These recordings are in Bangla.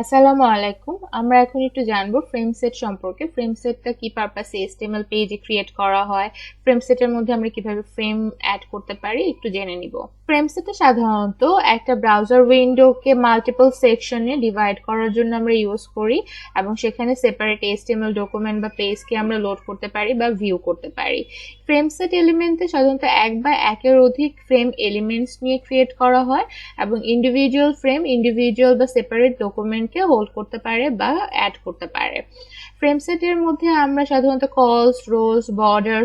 আসসালামু আলাইকুম। আমরা এখন একটু জানবো ফ্রেমসেট সম্পর্কে। ফ্রেমসেটটা কি পারপাসে এইচটিএমএল পেজে ক্রিয়েট করা হয়, ফ্রেমসেটের মধ্যে আমরা কিভাবে ফ্রেম অ্যাড করতে পারি একটু জেনে নিব। ফ্রেমসেটে সাধারণত একটা ব্রাউজার উইন্ডোকে মাল্টিপল সেকশনে ডিভাইড করার জন্য আমরা ইউজ করি এবং সেখানে সেপারেট এইচটিএমএল ডকুমেন্ট বা পেজকে আমরা লোড করতে পারি বা ভিউ করতে পারি। ফ্রেমসেট এলিমেন্টে সাধারণত এক বা একের অধিক ফ্রেম এলিমেন্টস নিয়ে ক্রিয়েট করা হয় এবং ইন্ডিভিজুয়াল ফ্রেম ইন্ডিভিজুয়াল বা সেপারেট ডকুমেন্টকে হোল্ড করতে পারে বা অ্যাড করতে পারে। ফ্রেমসেটের মধ্যে আমরা সাধারণত কলস, রোলস, বর্ডার,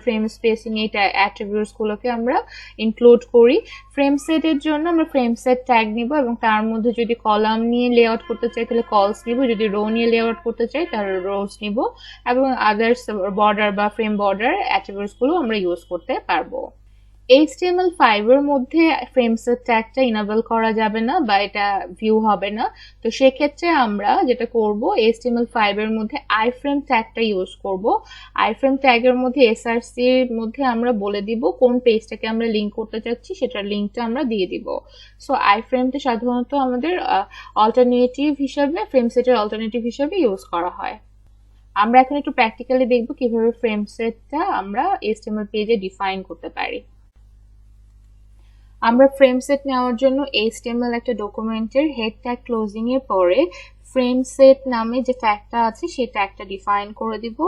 ফ্রেম স্পেসিং এই অ্যাট্রিবিউটস গুলোকে আমরা ইনক্লুড করি। ফ্রেমসেটের জন্য আমরা ফ্রেমসেট ট্যাগ নিব এবং তার মধ্যে যদি কলাম নিয়ে লেআউট করতে চাই তাহলে কলস নিব, যদি রো নিয়ে লেআউট করতে চাই তাহলে রোজ নিব এবং আদার্স বর্ডার বা ফ্রেম বর্ডার অ্যাট্রিবিউটস গুলো আমরা ইউজ করতে পারবো। HTML5 এর মধ্যে ফ্রেমসেট ট্যাগটা ইনেবল করা যাবে না বা এটা ভিউ হবে না। তো সেক্ষেত্রে আমরা যেটা করব, HTML5 এর মধ্যে iframe ট্যাগটা ইউজ করব। iframe ট্যাগের মধ্যে src এর মধ্যে আমরা বলে দিব কোন পেজটাকে আমরা লিংক করতে চাচ্ছি, সেটার লিংকটা আমরা দিয়ে দিব। সো iframeটা সাধারণত আমাদের অল্টারনেটিভ হিসাবে, ফ্রেমসেটের অল্টারনেটিভ হিসাবে ইউজ করা হয়। আমরা এখন একটু প্র্যাকটিক্যালি দেখব কিভাবে ফ্রেমসেটটা আমরা HTML পেজে ডিফাইন করতে পারি। আমরা ফ্রেমসেট নেওয়ার জন্য HTML একটা ডকুমেন্টের হেড ট্যাগ ক্লোজিং এর পরে ফ্রেমসেট নামে যে ট্যাগটা আছে সেই ট্যাগটা ডিফাইন করে দিব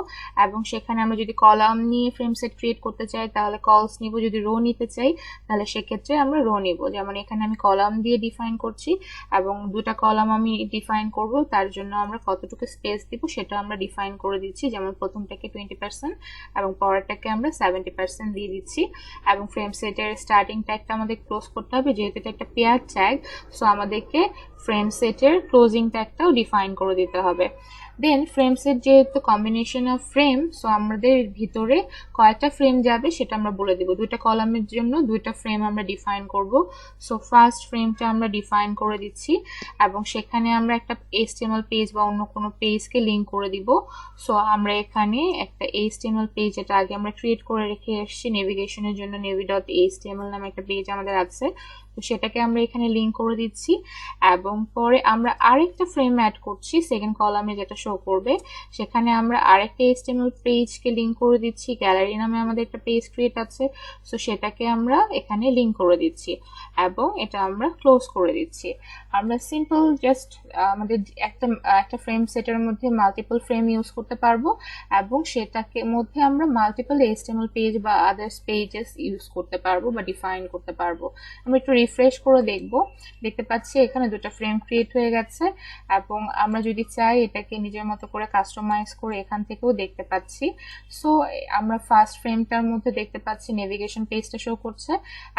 এবং সেখানে আমরা যদি কলাম নিয়ে ফ্রেমসেট ক্রিয়েট করতে চাই তাহলে কলস নিব, যদি রো নিতে চাই তাহলে সেক্ষেত্রে আমরা রো নিব। যেমন এখানে আমি কলাম দিয়ে ডিফাইন করছি এবং দুটা কলাম আমি ডিফাইন করব, তার জন্য আমরা কতটুকু স্পেস দিব সেটা আমরা ডিফাইন করে দিচ্ছি। যেমন প্রথমটাকে 20% এবং পরেরটাকে আমরা 70% দিয়ে দিচ্ছি এবং ফ্রেমসেটের স্টার্টিং ট্যাগটা আমাদের ক্লোজ করতে হবে, যেহেতু এটা একটা পেয়ার ট্যাগ সো আমাদেরকে ফ্রেমসেটের ক্লোজিং ট্যাগটাও ডিফাইন করে দিতে হবে। দেন ফ্রেমসেট যেহেতু কম্বিনেশন অফ ফ্রেম, সো আমাদের ভিতরে কয়টা ফ্রেম যাবে সেটা আমরা বলে দিব। দুইটা কলামের জন্য দুইটা ফ্রেম আমরা ডিফাইন করব। সো ফার্স্ট ফ্রেমটা আমরা ডিফাইন করে দিচ্ছি এবং সেখানে আমরা একটা HTML পেজ বা অন্য কোনো পেজকে লিংক করে দিব। সো আমরা এখানে একটা HTML পেজ, যেটা আগে আমরা ক্রিয়েট করে রেখে এসেছি নেভিগেশনের জন্য, nevi.html নামে একটা পেজ আমাদের আছে, তো সেটাকে আমরা এখানে লিংক করে দিচ্ছি এবং পরে আমরা আরেকটা ফ্রেম অ্যাড করছি সেকেন্ড কলামে যেটা শো করবে, সেখানে আমরা আরেকটা HTML পেজকে লিংক করে দিচ্ছি। গ্যালারি নামে আমাদের একটা পেজ ক্রিয়েট আছে, সো সেটাকে আমরা এখানে লিংক করে দিচ্ছি এবং এটা আমরা ক্লোজ করে দিচ্ছি। আমরা সিম্পল জাস্ট আমাদের একটা ফ্রেম সেটের মধ্যে মাল্টিপল ফ্রেম ইউজ করতে পারবো এবং সেটাকে মধ্যে আমরা মাল্টিপল HTML পেজ বা আদার্স পেজেস ইউজ করতে পারবো বা ডিফাইন করতে পারবো। আমরা একটু রিফ্রেশ করে দেখতে পাচ্ছি এখানে দুটো ফ্রেম ক্রিয়েট হয়ে গেছে এবং আমরা যদি চাই এটাকে নিজের মতো করে কাস্টমাইজ করে এখান থেকেও দেখতে পাচ্ছি। সো আমরা ফার্স্ট ফ্রেমটার মধ্যে দেখতে পাচ্ছি নেভিগেশন পেজটা শো করছে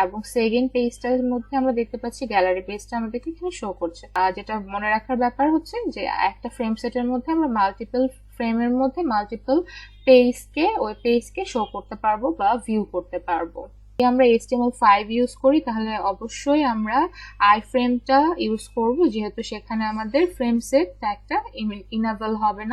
এবং সেকেন্ড পেজটার মধ্যে আমরা দেখতে পাচ্ছি গ্যালারি পেজটা আমাদেরকে এখানে শো করছে। আর যেটা মনে রাখার ব্যাপার হচ্ছে যে একটা ফ্রেম সেটের মধ্যে আমরা মাল্টিপল ফ্রেমের মধ্যে মাল্টিপল ওই পেজকে শো করতে পারবো বা ভিউ করতে পারবো। আমরা HTML5 ইউজ করি তাহলে অবশ্যই আমরা iframeটা ইউজ করব, যেহেতু সেখানে আমাদের ফ্রেমসেট ট্যাগটা ইনেবল হবে না।